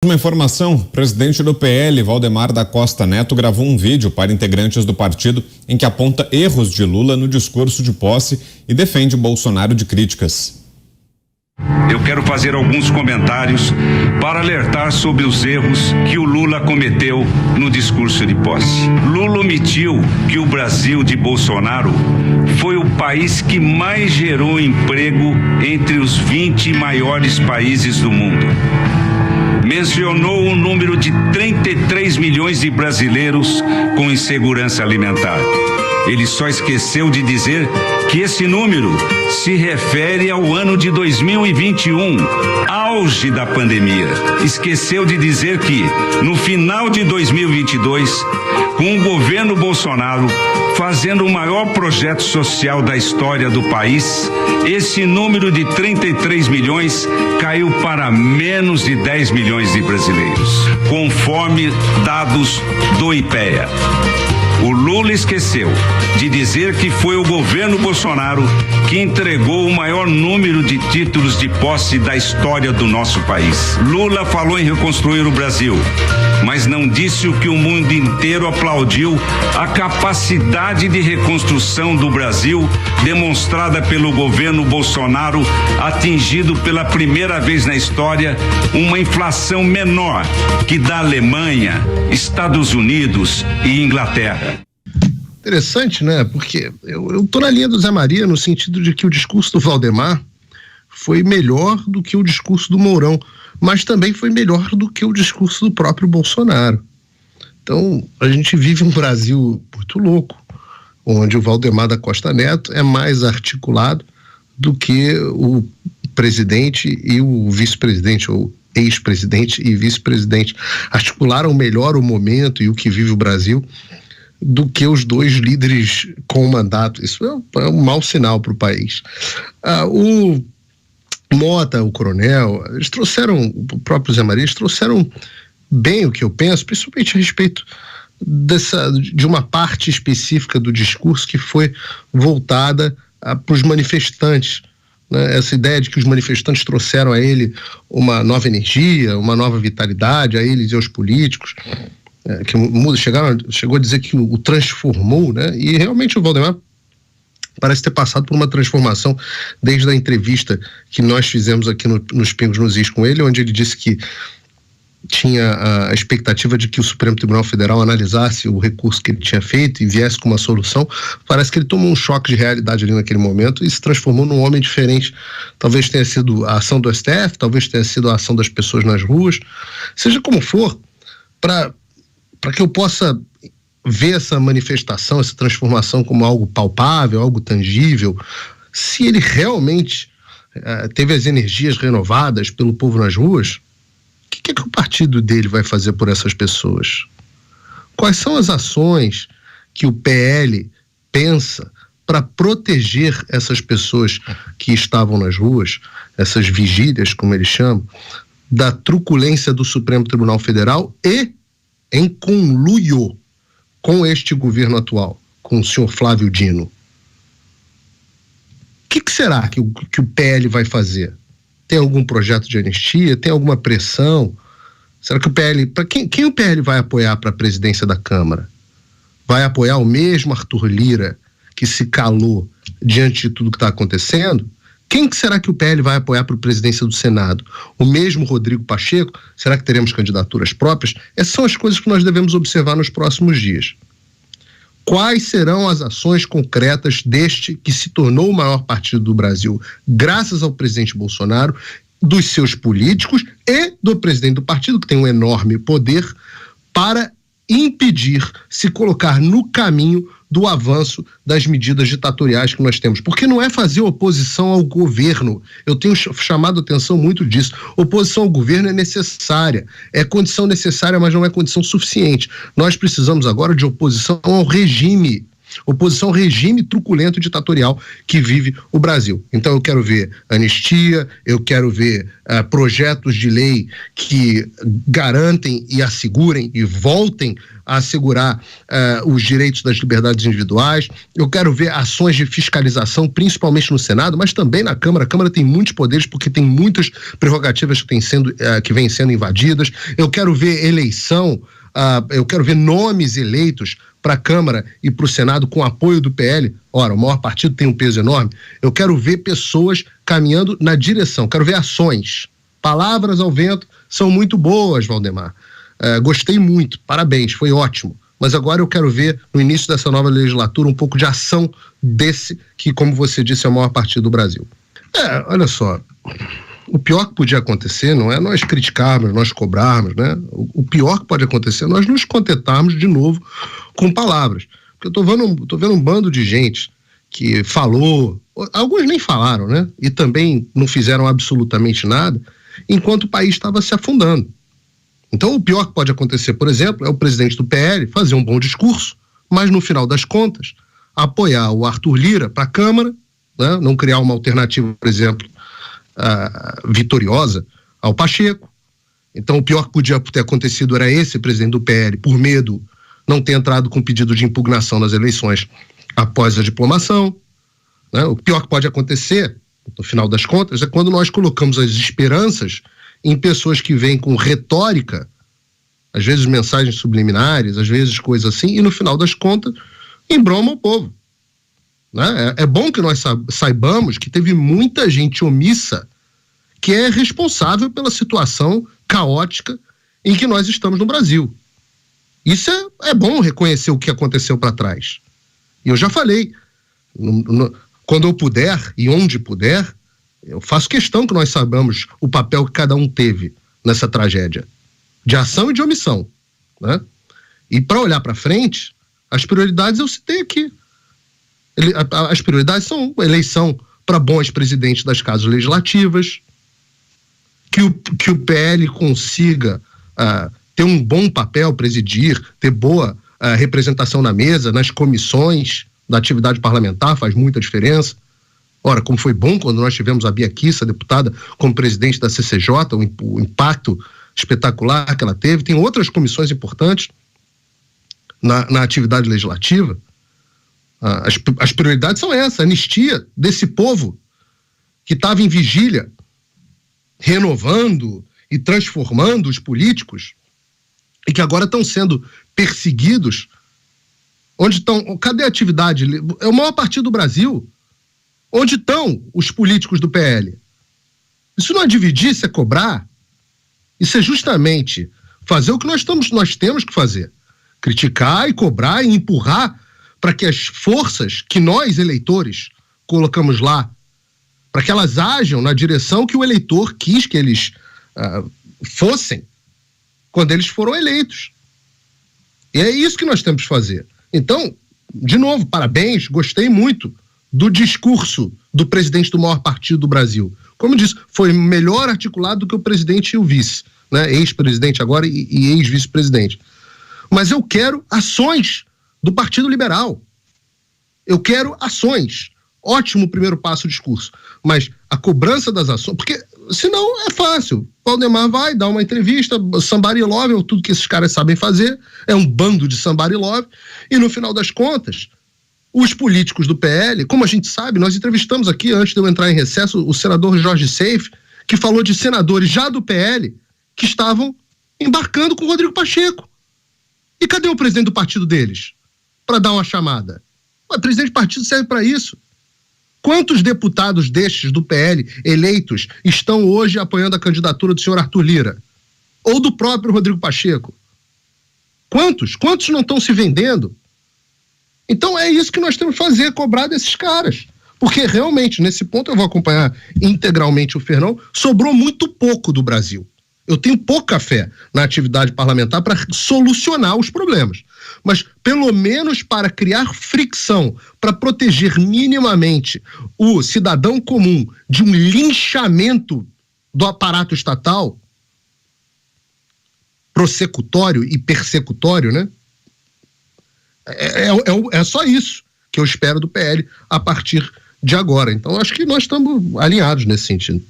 Uma informação: o presidente do PL, Valdemar da Costa Neto, gravou um vídeo para integrantes do partido em que aponta erros de Lula no discurso de posse e defende Bolsonaro de críticas. Eu quero fazer alguns comentários para alertar sobre os erros que o Lula cometeu no discurso de posse. Lula omitiu que o Brasil de Bolsonaro foi o país que mais gerou emprego entre os 20 maiores países do mundo. Mencionou o número de 33 milhões de brasileiros com insegurança alimentar. Ele só esqueceu de dizer que esse número se refere ao ano de 2021, auge da pandemia. Esqueceu de dizer que, no final de 2022, com o governo Bolsonaro fazendo o maior projeto social da história do país, esse número de 33 milhões caiu para menos de 10 milhões de brasileiros, conforme dados do IPEA. O Lula esqueceu de dizer que foi o governo Bolsonaro que entregou o maior número de títulos de posse da história do nosso país. Lula falou em reconstruir o Brasil, mas não disse o que o mundo inteiro aplaudiu: a capacidade de reconstrução do Brasil demonstrada pelo governo Bolsonaro, atingido pela primeira vez na história uma inflação menor que da Alemanha, Estados Unidos e Inglaterra. Interessante, né? Porque eu tô na linha do Zé Maria no sentido de que o discurso do Valdemar foi melhor do que o discurso do Mourão, mas também foi melhor do que o discurso do próprio Bolsonaro. Então, a gente vive um Brasil muito louco, onde o Valdemar da Costa Neto é mais articulado do que o presidente e o vice-presidente, ou ex-presidente e vice-presidente. Articularam melhor o momento e o que vive o Brasil do que os dois líderes com o mandato. Isso é um mau sinal para o país. O Mota, o coronel, eles trouxeram, o próprio Zé Maria, eles trouxeram bem o que eu penso, principalmente a respeito de uma parte específica do discurso que foi voltada para os manifestantes, né? Essa ideia de que os manifestantes trouxeram a ele uma nova energia, uma nova vitalidade, a eles e aos políticos, que chegou a dizer que o transformou, né? E realmente o Valdemar parece ter passado por uma transformação desde a entrevista que nós fizemos aqui nos Pingos nos Is com ele, onde ele disse que tinha a expectativa de que o Supremo Tribunal Federal analisasse o recurso que ele tinha feito e viesse com uma solução. Parece que ele tomou um choque de realidade ali naquele momento e se transformou num homem diferente. Talvez tenha sido a ação do STF, talvez tenha sido a ação das pessoas nas ruas. Seja como for, para que eu possa ver essa manifestação, essa transformação como algo palpável, algo tangível, se ele realmente teve as energias renovadas pelo povo nas ruas, o que o partido dele vai fazer por essas pessoas? Quais são as ações que o PL pensa para proteger essas pessoas que estavam nas ruas, essas vigílias, como eles chamam, da truculência do Supremo Tribunal Federal e em conluio com este governo atual, com o senhor Flávio Dino? O que será que o PL vai fazer? Tem algum projeto de anistia? Tem alguma pressão? Será que o PL... Quem o PL vai apoiar para a presidência da Câmara? Vai apoiar o mesmo Arthur Lira, que se calou diante de tudo que está acontecendo? Quem será que o PL vai apoiar para a presidência do Senado? O mesmo Rodrigo Pacheco? Será que teremos candidaturas próprias? Essas são as coisas que nós devemos observar nos próximos dias. Quais serão as ações concretas deste que se tornou o maior partido do Brasil, graças ao presidente Bolsonaro, dos seus políticos e do presidente do partido, que tem um enorme poder, para impedir, se colocar no caminho do avanço das medidas ditatoriais que nós temos? Porque não é fazer oposição ao governo. Eu tenho chamado a atenção muito disso. Oposição ao governo é necessária, é condição necessária, mas não é condição suficiente. Nós precisamos agora de oposição ao regime. oposição ao regime truculento ditatorial que vive o Brasil. Então eu quero ver anistia, eu quero ver projetos de lei que garantem e assegurem e voltem a assegurar os direitos das liberdades individuais. Eu quero ver ações de fiscalização, principalmente no Senado, mas também na Câmara. A Câmara tem muitos poderes porque tem muitas prerrogativas que vêm sendo invadidas. Eu quero ver eleição, eu quero ver nomes eleitos para a Câmara e para o Senado com apoio do PL. Ora, o maior partido tem um peso enorme. Eu quero ver pessoas caminhando na direção, quero ver ações. Palavras ao vento são muito boas, Valdemar. Gostei muito, parabéns, foi ótimo. Mas agora eu quero ver, no início dessa nova legislatura, um pouco de ação desse, que, como você disse, é o maior partido do Brasil. Olha só, o pior que podia acontecer não é nós criticarmos, nós cobrarmos, né? O pior que pode acontecer é nós nos contentarmos de novo com palavras. Porque eu tô vendo um bando de gente que falou, alguns nem falaram, né? E também não fizeram absolutamente nada, enquanto o país estava se afundando. Então, o pior que pode acontecer, por exemplo, é o presidente do PL fazer um bom discurso, mas no final das contas, apoiar o Arthur Lira para a Câmara, né? Não criar uma alternativa, por exemplo, vitoriosa ao Pacheco. Então, o pior que podia ter acontecido era esse presidente do PL, por medo, não ter entrado com pedido de impugnação nas eleições após a diplomação. Né? O pior que pode acontecer, no final das contas, é quando nós colocamos as esperanças em pessoas que vêm com retórica, às vezes mensagens subliminares, às vezes coisas assim, e no final das contas, embroma o povo. Né? É bom que nós saibamos que teve muita gente omissa que é responsável pela situação caótica em que nós estamos no Brasil. Isso é bom reconhecer o que aconteceu para trás. E eu já falei, quando eu puder e onde puder, eu faço questão que nós saibamos o papel que cada um teve nessa tragédia, de ação e de omissão. Né? E para olhar para frente, as prioridades eu citei aqui. As prioridades são eleição para bons presidentes das casas legislativas, que o PL consiga ter um bom papel, presidir, ter boa representação na mesa, nas comissões da atividade parlamentar, faz muita diferença. Ora, como foi bom quando nós tivemos a Bia Kicis, deputada, como presidente da CCJ, o impacto espetacular que ela teve. Tem outras comissões importantes na atividade legislativa. As prioridades são essas, a anistia desse povo que estava em vigília, renovando e transformando os políticos e que agora estão sendo perseguidos. Onde estão? Cadê a atividade? É o maior partido do Brasil. Onde estão os políticos do PL? Isso não é dividir, isso é cobrar. Isso é justamente fazer o que nós temos que fazer. Criticar e cobrar e empurrar para que as forças que nós, eleitores, colocamos lá, para que elas ajam na direção que o eleitor quis que eles fossem quando eles foram eleitos. E é isso que nós temos que fazer. Então, de novo, parabéns, gostei muito do discurso do presidente do maior partido do Brasil. Como disse, foi melhor articulado do que o presidente e o vice, né? Ex-presidente agora e ex-vice-presidente. Mas eu quero ações do Partido Liberal. Eu quero ações. Ótimo primeiro passo o discurso. Mas a cobrança das ações... Porque senão é fácil. Valdemar vai dar uma entrevista, somebody love, tudo que esses caras sabem fazer. É um bando de somebody love. E no final das contas, os políticos do PL, como a gente sabe, nós entrevistamos aqui, antes de eu entrar em recesso, o senador Jorge Seif, que falou de senadores já do PL que estavam embarcando com o Rodrigo Pacheco. E cadê o presidente do partido deles? Para dar uma chamada. O presidente do partido serve para isso. Quantos deputados destes do PL eleitos estão hoje apoiando a candidatura do senhor Arthur Lira? Ou do próprio Rodrigo Pacheco? Quantos? Quantos não estão se vendendo? Então é isso que nós temos que fazer, cobrar desses caras. Porque realmente, nesse ponto eu vou acompanhar integralmente o Fernão, sobrou muito pouco do Brasil. Eu tenho pouca fé na atividade parlamentar para solucionar os problemas. Mas, pelo menos para criar fricção, para proteger minimamente o cidadão comum de um linchamento do aparato estatal, prossecutório e persecutório, né? É só isso. que eu espero do PL a partir de agora. Então, acho que nós estamos alinhados nesse sentido.